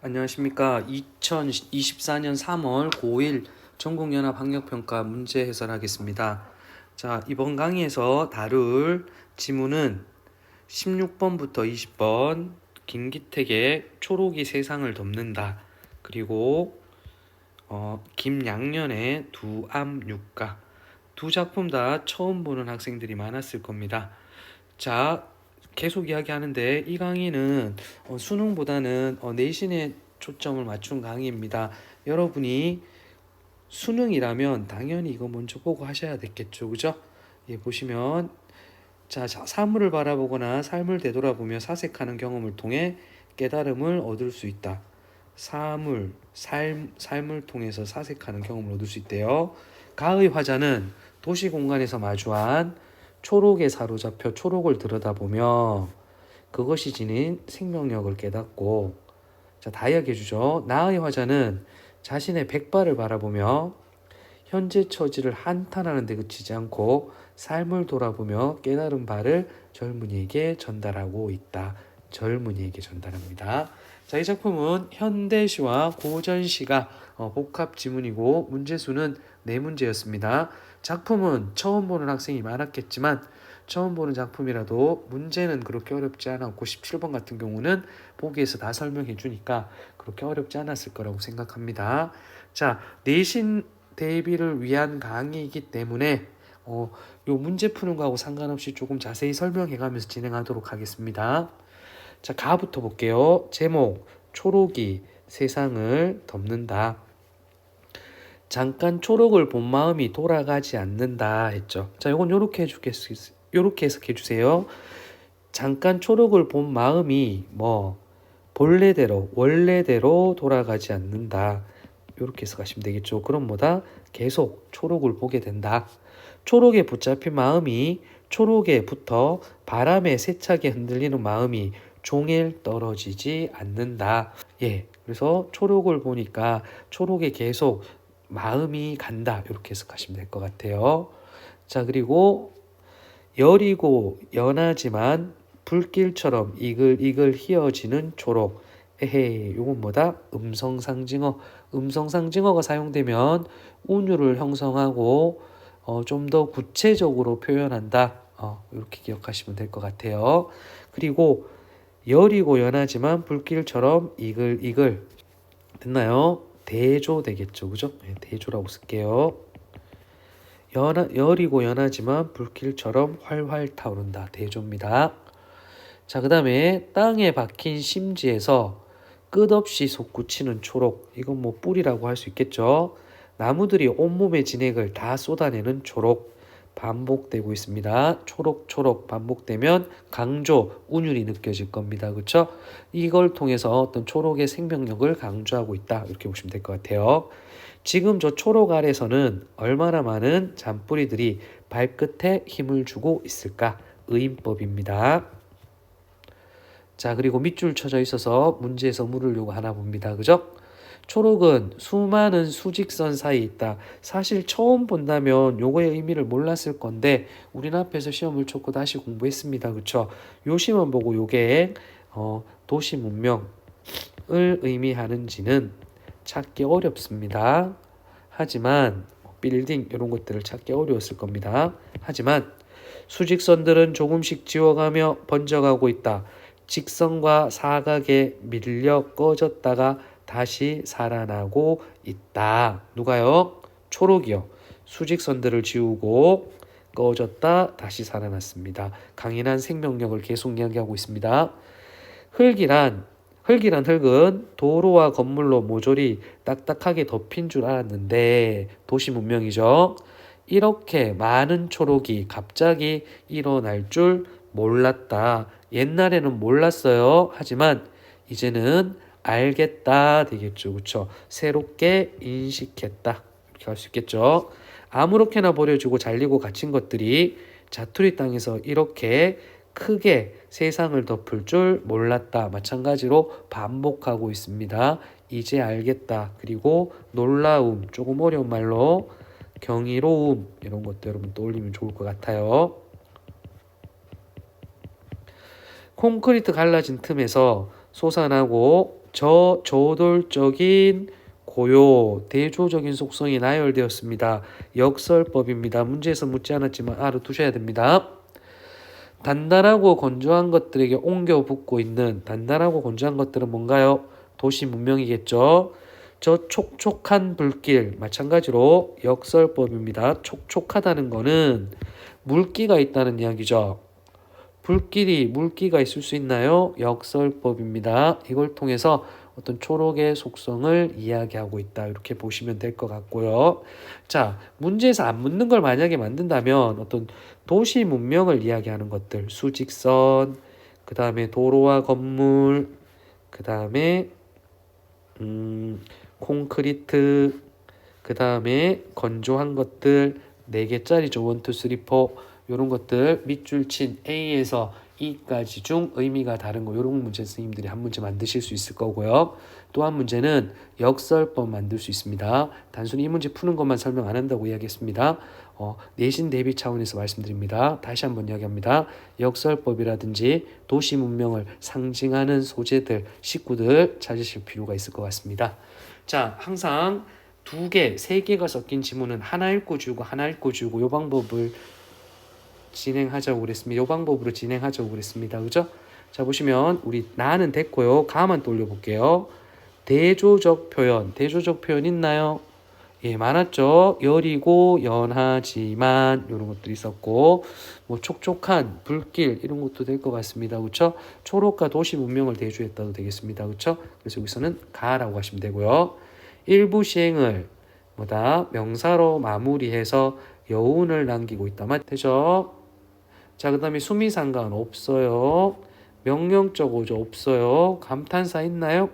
안녕하십니까. 2024년 3월 5일 전국연합학력평가 문제 해설하겠습니다. 자, 이번 강의에서 다룰 지문은 16번부터 20번 김기택의 초록이 세상을 덮는다. 그리고 김양년의 두암육가 두 작품 다 처음 보는 학생들이 많았을 겁니다. 자, 계속 이야기하는데 이 강의는 수능보다는 내신에 초점을 맞춘 강의입니다. 여러분이 수능이라면 당연히 이거 먼저 보고 하셔야 됐겠죠, 그죠? 예, 보시면 자, 사물을 바라보거나 삶을 되돌아보며 사색하는 경험을 통해 깨달음을 얻을 수 있다. 삶을 통해서 사색하는 경험을 얻을 수 있대요. 가의 화자는 도시 공간에서 마주한 초록에 사로잡혀 초록을 들여다보며 그것이 지닌 생명력을 깨닫고, 자, 다 이야기해 주죠. 나의 화자는 자신의 백발을 바라보며 현재 처지를 한탄하는 데 그치지 않고 삶을 돌아보며 깨달은 바를 젊은이에게 전달하고 있다. 젊은이에게 전달합니다. 자, 이 작품은 현대시와 고전시가 복합 지문이고 문제수는 4문제였습니다. 작품은 처음 보는 학생이 많았겠지만 처음 보는 작품이라도 문제는 그렇게 어렵지 않았고 17번 같은 경우는 보기에서 다 설명해 주니까 그렇게 어렵지 않았을 거라고 생각합니다. 자, 내신 대비를 위한 강의이기 때문에 요 문제 푸는 거하고 상관없이 조금 자세히 설명해 가면서 진행하도록 하겠습니다. 자, 가부터 볼게요. 제목, 초록이 세상을 덮는다. 잠깐 초록을 본 마음이 돌아가지 않는다 했죠. 자, 요건 요렇게 요렇게 해석해 주세요. 잠깐 초록을 본 마음이 본래대로 원래대로 돌아가지 않는다. 요렇게 해석하시면 되겠죠. 그럼 뭐다? 계속 초록을 보게 된다. 초록에 붙잡힌 마음이 초록에 붙어 바람에 세차게 흔들리는 마음이 종일 떨어지지 않는다. 예, 그래서 초록을 보니까 초록에 계속 마음이 간다. 이렇게 해석하시면 될 것 같아요. 자, 그리고 여리고 연하지만 불길처럼 이글이글 휘어지는 초록. 에헤이, 요건 뭐다? 음성상징어. 음성상징어가 사용되면 운율을 형성하고 좀 더 구체적으로 표현한다. 이렇게 기억하시면 될 것 같아요. 그리고 여리고 연하지만 불길처럼 이글이글. 됐나요? 대조 되겠죠. 그죠? 네, 대조라고 쓸게요. 여리고 연하지만 불길처럼 활활 타오른다. 대조입니다. 자, 그 다음에 땅에 박힌 심지에서 끝없이 솟구치는 초록. 이건 뭐 뿔이라고 할 수 있겠죠. 나무들이 온몸의 진액을 다 쏟아내는 초록. 반복되고 있습니다. 초록 반복되면 강조, 운율이 느껴질 겁니다. 그렇죠? 이걸 통해서 어떤 초록의 생명력을 강조하고 있다. 이렇게 보시면 될 것 같아요. 지금 저 초록 아래서는 얼마나 많은 잔뿌리들이 발끝에 힘을 주고 있을까? 의인법입니다. 자, 그리고 밑줄 쳐져 있어서 문제에서 물으려고 하나 봅니다. 그죠? 초록은 수많은 수직선 사이에 있다. 사실 처음 본다면 요거의 의미를 몰랐을 건데 우리는 앞에서 시험을 쳤고 다시 공부했습니다. 그쵸? 요 시험 보고 요게 도시 문명을 의미하는지는 찾기 어렵습니다. 하지만 빌딩 이런 것들을 찾기 어려웠을 겁니다. 하지만 수직선들은 조금씩 지워가며 번져가고 있다. 직선과 사각에 밀려 꺼졌다가 다시 살아나고 있다. 누가요? 초록이요. 수직선들을 지우고 꺼졌다 다시 살아났습니다. 강인한 생명력을 계속 이야기하고 있습니다. 흙은 도로와 건물로 모조리 딱딱하게 덮인 줄 알았는데 도시 문명이죠. 이렇게 많은 초록이 갑자기 일어날 줄 몰랐다. 옛날에는 몰랐어요. 하지만 이제는 알겠다 되겠죠. 그렇죠? 새롭게 인식했다. 이렇게 할 수 있겠죠. 아무렇게나 버려지고 잘리고 갇힌 것들이 자투리 땅에서 이렇게 크게 세상을 덮을 줄 몰랐다. 마찬가지로 반복하고 있습니다. 이제 알겠다. 그리고 놀라움, 조금 어려운 말로 경이로움 이런 것도 여러분 떠올리면 좋을 것 같아요. 콘크리트 갈라진 틈에서 솟아나고 저돌적인 고요, 대조적인 속성이 나열되었습니다. 역설법입니다. 문제에서 묻지 않았지만 알아두셔야 됩니다. 단단하고 건조한 것들에게 옮겨 붙고 있는 단단하고 건조한 것들은 뭔가요? 도시 문명이겠죠. 저 촉촉한 불길 마찬가지로 역설법입니다. 촉촉하다는 거는 물기가 있다는 이야기죠. 물기가 있을 수 있나요? 역설법입니다. 이걸 통해서 어떤 초록의 속성을 이야기하고 있다. 이렇게 보시면 될 것 같고요. 자, 문제에서 안 묻는 걸 만약에 만든다면 어떤 도시 문명을 이야기하는 것들, 수직선, 그 다음에 도로와 건물, 그 다음에 콘크리트, 그 다음에 건조한 것들 4개짜리죠. 1, 2, 3, 4 이런 것들 밑줄 친 A에서 E까지 중 의미가 다른 거 이런 문제 선생님들이 한 문제 만드실 수 있을 거고요. 또 한 문제는 역설법 만들 수 있습니다. 단순히 이 문제 푸는 것만 설명 안 한다고 이야기했습니다. 내신 대비 차원에서 말씀드립니다. 다시 한번 이야기합니다. 역설법이라든지 도시 문명을 상징하는 소재들, 식구들 찾으실 필요가 있을 것 같습니다. 자, 항상 2개, 3개가 섞인 지문은 하나 읽고 지우고 하나 읽고 지우고 이 방법을 진행하자고 그랬습니다. 이 방법으로 진행하자고 그랬습니다. 그죠? 자, 보시면 우리 나는 됐고요. 가만 돌려 볼게요. 대조적 표현 있나요? 예, 많았죠. 여리고 연하지만 이런 것도 있었고 뭐 촉촉한 불길 이런 것도 될 것 같습니다. 그렇죠? 초록과 도시 문명을 대조했다도 되겠습니다. 그렇죠? 그래서 여기서는 가라고 하시면 되고요. 일부 시행을 명사로 마무리해서 여운을 남기고 있다. 맞죠? 자, 그 다음에 수미상관 없어요. 명령적 오조 없어요. 감탄사 있나요?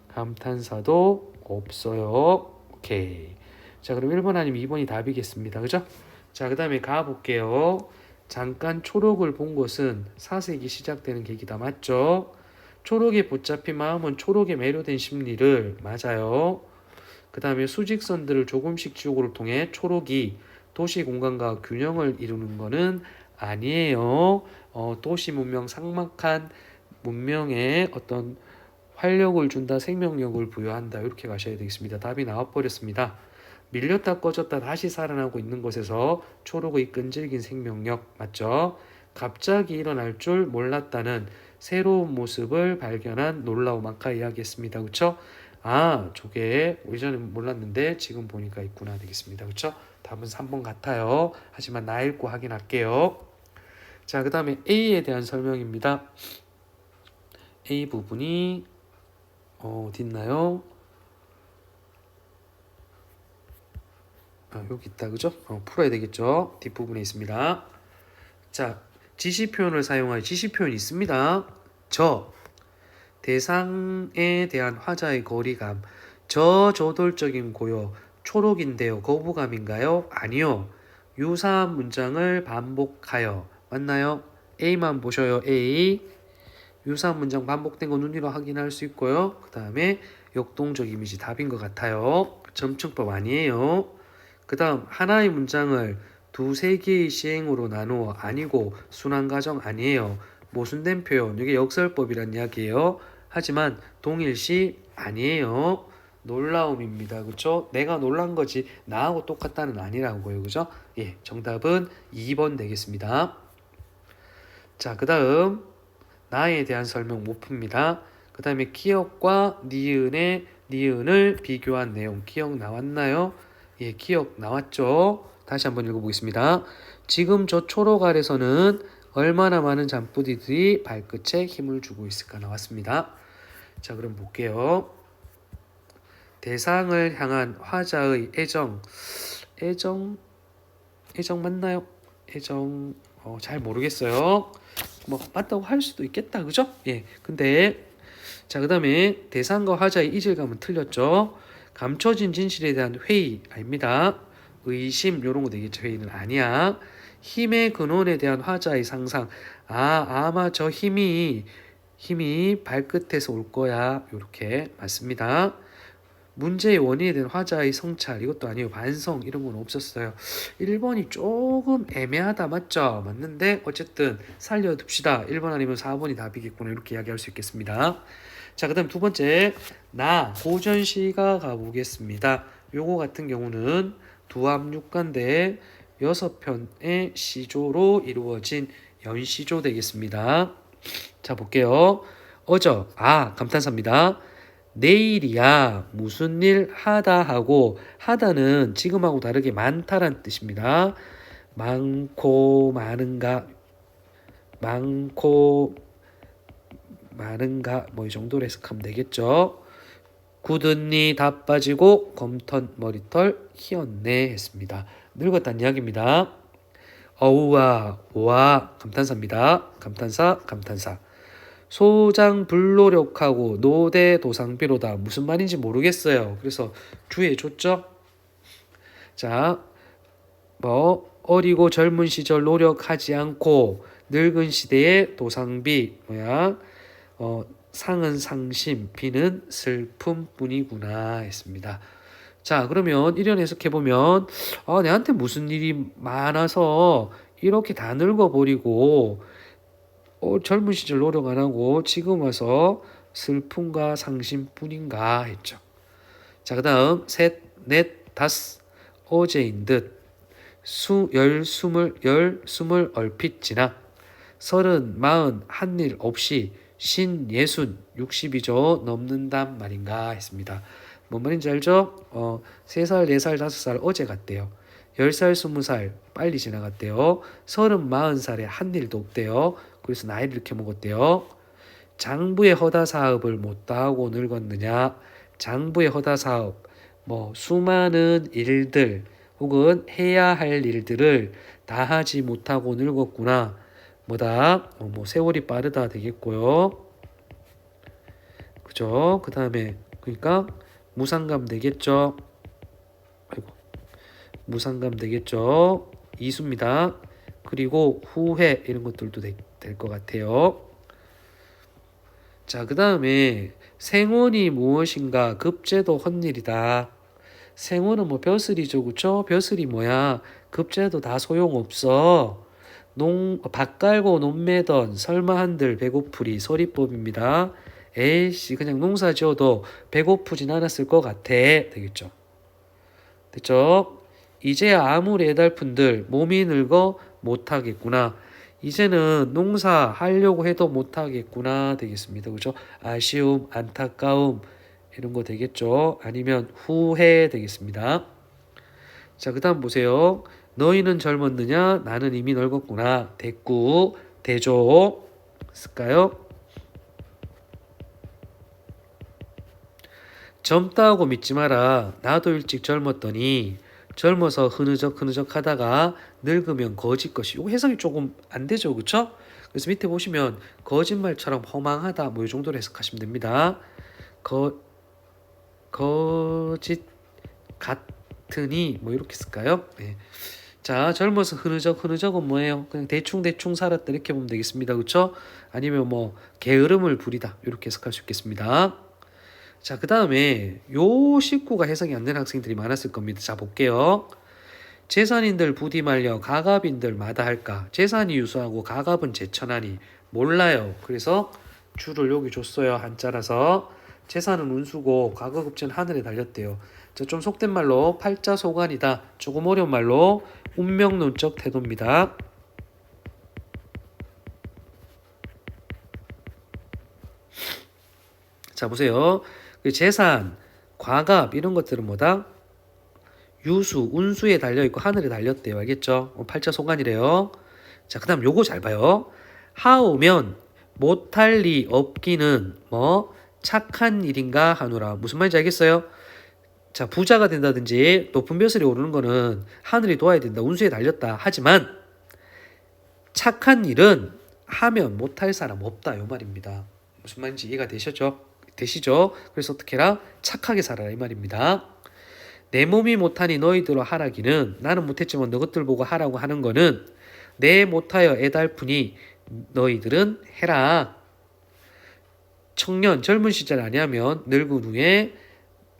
감탄사도 없어요. 오케이. 자, 그럼 1번 아니면 2번이 답이겠습니다. 그죠? 자, 그 다음에 가볼게요. 잠깐 초록을 본 것은 사색이 시작되는 계기다. 맞죠? 초록에 붙잡힌 마음은 초록에 매료된 심리를 맞아요. 그 다음에 수직선들을 조금씩 지우고를 통해 초록이 도시 공간과 균형을 이루는 것은 아니에요. 도시 문명 삭막한 문명에 어떤 활력을 준다, 생명력을 부여한다. 이렇게 가셔야 되겠습니다. 답이 나와버렸습니다. 밀렸다 꺼졌다 다시 살아나고 있는 곳에서 초록의 끈질긴 생명력 맞죠? 갑자기 일어날 줄 몰랐다는 새로운 모습을 발견한 놀라움 아까 이야기했습니다. 그렇죠? 아, 저게 예전에 몰랐는데 지금 보니까 있구나 되겠습니다. 그렇죠? 답은 3번 같아요. 하지만 나 읽고 확인할게요. 자, 그 다음에 A에 대한 설명입니다. A 부분이 어디 있나요? 여기 있다. 그죠? 풀어야 되겠죠? 뒷부분에 있습니다. 자, 지시 표현을 사용하여 지시 표현이 있습니다. 대상에 대한 화자의 거리감, 저돌적인 고요, 초록인데요. 거부감인가요? 아니요. 유사한 문장을 반복하여. 맞나요? A만 보셔요. A. 유사한 문장 반복된 거 눈으로 확인할 수 있고요. 그 다음에 역동적 이미지 답인 것 같아요. 점층법 아니에요. 그 다음 하나의 문장을 2, 3개의 시행으로 나누어 아니고 순환과정 아니에요. 모순된 표현 이게 역설법이란 이야기예요. 하지만 동일시 아니에요. 놀라움입니다. 그렇죠? 내가 놀란 거지 나하고 똑같다는 아니라고요. 그죠? 예, 정답은 2번 되겠습니다. 자, 그 다음 나에 대한 설명 못 풉니다. 그 다음에 기억과 니은을 비교한 내용 기억 나왔나요? 예, 기억 나왔죠? 다시 한번 읽어보겠습니다. 지금 저 초록 아래서는 얼마나 많은 잔뿌리들이 발끝에 힘을 주고 있을까 나왔습니다. 자, 그럼 볼게요. 대상을 향한 화자의 애정 맞나요? 애정 잘 모르겠어요. 뭐 맞다고 할 수도 있겠다. 그죠? 예. 근데 자, 그다음에 대상과 화자의 이질감은 틀렸죠. 감춰진 진실에 대한 회의 아닙니다. 의심 이런 거 되겠죠. 회의는 아니야. 힘의 근원에 대한 화자의 상상. 아마 저 힘이 발끝에서 올 거야. 이렇게 맞습니다. 문제의 원인에 대한 화자의 성찰 이것도 아니에요. 반성 이런 건 없었어요. 1번이 조금 애매하다 맞죠? 맞는데 어쨌든 살려둡시다. 1번 아니면 4번이 답이겠구나 이렇게 이야기할 수 있겠습니다. 자, 그다음 두 번째 나 고전시가 가보겠습니다. 요거 같은 경우는 두합육관대 6편의 시조로 이루어진 연시조 되겠습니다. 자, 볼게요. 감탄사입니다. 내일이야 무슨 일 하다 하고, 하다는 지금하고 다르게 많다란 뜻입니다. 많고 많은가, 많고 많은가 뭐 이 정도로 해석하면 되겠죠. 굳은 니 다 빠지고 검턴 머리털 희었네 했습니다. 늙었다는 이야기입니다. 어우와 오와 감탄사입니다. 감탄사. 소장 불노력하고 노대도상비로다. 무슨 말인지 모르겠어요. 그래서 주의해 줬죠. 자, 어리고 젊은 시절 노력하지 않고 늙은 시대의 도상비 상은 상심, 비는 슬픔뿐이구나 했습니다. 자, 그러면 이런 해석해보면 내한테 무슨 일이 많아서 이렇게 다 늙어버리고 젊은 시절 노력 안 하고 지금 와서 슬픔과 상심뿐인가 했죠. 자, 그 다음 셋, 넷, 다섯 어제인 듯 스물 얼핏 지나 서른, 마흔 한 일 없이 신예순 60이죠 넘는단 말인가 했습니다. 뭔 말인지 알죠? 3살, 4살, 5살 어제 같대요. 10살, 20살 빨리 지나갔대요. 30, 40살에 한 일도 없대요. 그래서 나이를 이렇게 먹었대요. 장부의 허다 사업을 못다 하고 늙었느냐? 장부의 허다 사업, 수많은 일들 혹은 해야 할 일들을 다 하지 못하고 늙었구나. 세월이 빠르다 되겠고요. 그죠? 그 다음에 그러니까 무상감 되겠죠. 무상감 되겠죠. 이수입니다. 그리고 후회 이런 것들도 될 것 같아요. 자, 그 다음에 생원이 무엇인가? 급제도 헛일이다. 생원은 벼슬이죠, 그쵸? 벼슬이 뭐야? 급제도 다 소용없어. 밭 갈고 논 매던 설마 한들 배고프리 소리법입니다. 에이씨 그냥 농사 지어도 배고프진 않았을 것 같아 되겠죠. 됐죠? 이제야 아무리 애달픈들 몸이 늙어 못하겠구나. 이제는 농사 하려고 해도 못하겠구나 되겠습니다. 그죠? 아쉬움, 안타까움 이런 거 되겠죠. 아니면 후회 되겠습니다. 자, 그 다음 보세요. 너희는 젊었느냐? 나는 이미 늙었구나. 대꾸, 대조 쓸까요? 젊다고 믿지 마라. 나도 일찍 젊었더니 젊어서 흐느적 하다가 늙으면 거짓 것이. 이거 해석이 조금 안 되죠, 그렇죠? 그래서 밑에 보시면 거짓말처럼 허망하다 이 정도로 해석하시면 됩니다. 거짓 같으니 이렇게 쓸까요? 네. 자, 젊어서 흐느적은 뭐예요? 그냥 대충 살았다 이렇게 보면 되겠습니다. 그렇죠? 아니면 게으름을 부리다 이렇게 해석할 수 있겠습니다. 자, 그 다음에 요 식구가 해석이 안 되는 학생들이 많았을 겁니다. 자, 볼게요. 재산인들 부디 말려 가갑인들 마다할까? 재산이 유수하고 가갑은 제천하니 몰라요. 그래서 줄을 여기 줬어요. 한자라서 재산은 운수고 가가급제는 하늘에 달렸대요. 자, 좀 속된 말로 팔자소관이다. 조금 어려운 말로 운명론적 태도입니다. 자, 보세요. 재산, 과갑 이런 것들은 뭐다? 유수, 운수에 달려있고 하늘에 달렸대요. 알겠죠? 팔자소관이래요. 자, 그 다음 요거 잘 봐요. 하오면 못할 리 없기는 착한 일인가 하노라. 무슨 말인지 알겠어요? 자, 부자가 된다든지 높은 벼슬이 오르는 거는 하늘이 도와야 된다. 운수에 달렸다. 하지만 착한 일은 하면 못할 사람 없다. 요 말입니다. 무슨 말인지 이해가 되시죠? 그래서 어떻게 해라? 착하게 살아라 이 말입니다. 내 몸이 못하니 너희들로 하라기는, 나는 못했지만 너희들 보고 하라고 하는 거는 내 못하여 애달프니 너희들은 해라. 청년 젊은 시절 아니하면 늙은 후에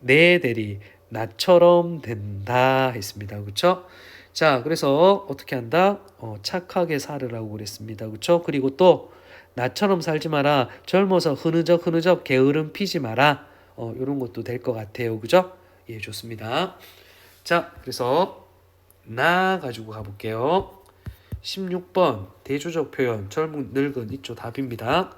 내 대리 나처럼 된다 했습니다. 그렇죠? 자, 그래서 어떻게 한다? 착하게 살으라고 그랬습니다. 그렇죠? 그리고 또 나처럼 살지 마라. 젊어서 흐느적 게으름 피지 마라. 요런 것도 될 것 같아요. 그죠? 예, 좋습니다. 자, 그래서 나 가지고 가볼게요. 16번 대조적 표현 젊은 늙은 있죠. 답입니다.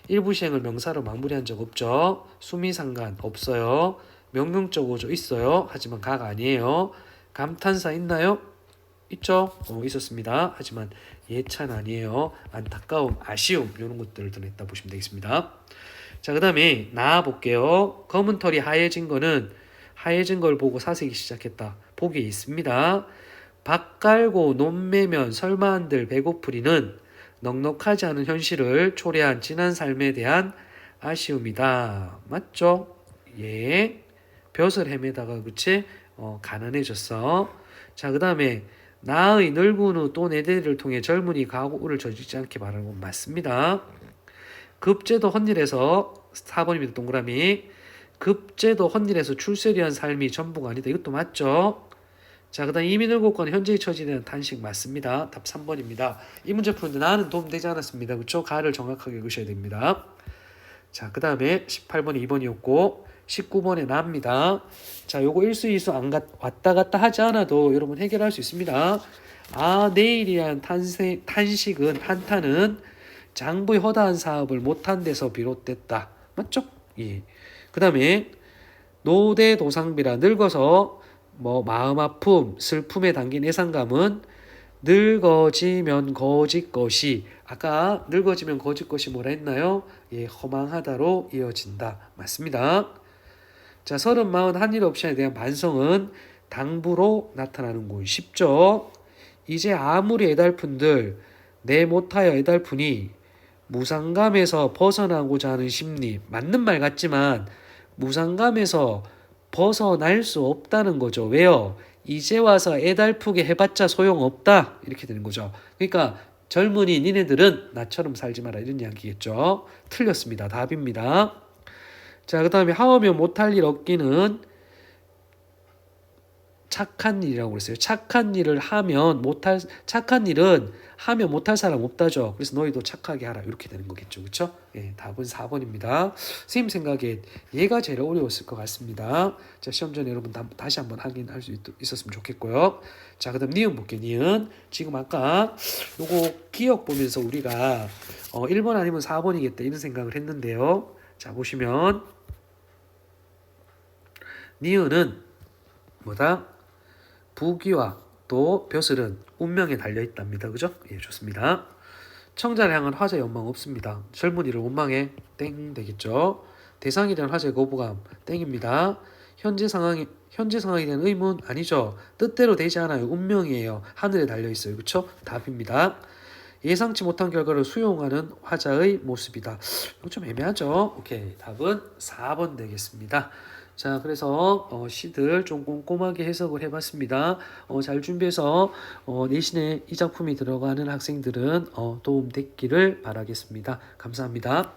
일부 시행을 명사로 마무리한 적 없죠. 수미상관 없어요. 명령적 어조 있어요. 하지만 각 아니에요. 감탄사 있나요? 있죠. 있었습니다. 하지만 예찬 아니에요. 안타까움, 아쉬움 이런 것들을 드냈다 보시면 되겠습니다. 자, 그 다음에 나와 볼게요. 검은 털이 하얘진 거는 하얘진 걸 보고 사색이 시작했다. 보기에 있습니다. 밥 깔고 논매면 설마 한들 배고프리는 넉넉하지 않은 현실을 초래한 지난 삶에 대한 아쉬움이다. 맞죠? 예. 벼슬 헤매다가 그치? 가난해졌어. 자, 그 다음에 나의 늙은 후 또 내 대를 통해 젊은이 가구를 저지르지 않게 말하는 건 맞습니다. 급제도 헛일에서 4번입니다. 동그라미. 급제도 헛일에서 출세리한 삶이 전부가 아니다. 이것도 맞죠? 자, 그 다음 이미 늙었거나 현재의 처지에 대한 탄식 맞습니다. 답 3번입니다. 이 문제 푸는데 나는 도움되지 않았습니다. 그렇죠? 가를 정확하게 읽으셔야 됩니다. 자, 그 다음에 18번이 2번이었고 19번에 나입니다. 자, 요거 일수이수 왔다 갔다 하지 않아도 여러분 해결할 수 있습니다. 내일이란 탄식은 한탄은 장부의 허다한 사업을 못한 데서 비롯됐다. 맞죠? 예. 그 다음에 노대도상비라 늙어서 마음 아픔, 슬픔에 담긴 애상감은 늙어지면 거짓 것이 아까 늙어지면 거짓 것이 뭐라 했나요? 예, 허망하다로 이어진다. 맞습니다. 자, 30, 40 한일 옵션에 대한 반성은 당부로 나타나는 군 쉽죠? 이제 아무리 애달픈들 내 못하여 애달프니 무상감에서 벗어나고자 하는 심리 맞는 말 같지만 무상감에서 벗어날 수 없다는 거죠. 왜요? 이제 와서 애달프게 해봤자 소용없다 이렇게 되는 거죠. 그러니까 젊은이 니네들은 나처럼 살지 마라 이런 이야기겠죠. 틀렸습니다. 답입니다. 자, 그 다음에 하면 못할 일 없기는 착한 일이라고 그랬어요. 착한 일은 하면 못할 사람 없다죠. 그래서 너희도 착하게 하라 이렇게 되는 거겠죠. 그렇죠? 예, 답은 4번입니다. 선생님 생각에 얘가 제일 어려웠을 것 같습니다. 자, 시험 전에 여러분 다시 한번 확인할 수 있었으면 좋겠고요. 자, 그다음 니은 볼게요. 니은 지금 아까 요거 기억 보면서 우리가 1번 아니면 4번이겠다 이런 생각을 했는데요. 자, 보시면 니은은 뭐다? 부귀와 또 벼슬은 운명에 달려있답니다. 그죠? 예, 좋습니다. 청자를 향한 화제 연망 없습니다. 젊은이를 원망해 땡 되겠죠. 대상에 대한 화제 거부감 땡입니다. 현재 상황에 대한 의문 아니죠. 뜻대로 되지 않아요. 운명이에요. 하늘에 달려있어요. 그쵸? 답입니다. 예상치 못한 결과를 수용하는 화자의 모습이다. 이거 좀 애매하죠. 오케이, 답은 4번 되겠습니다. 자, 그래서 시들 좀 꼼꼼하게 해석을 해봤습니다. 잘 준비해서 내신에 이 작품이 들어가는 학생들은 도움 됐기를 바라겠습니다. 감사합니다.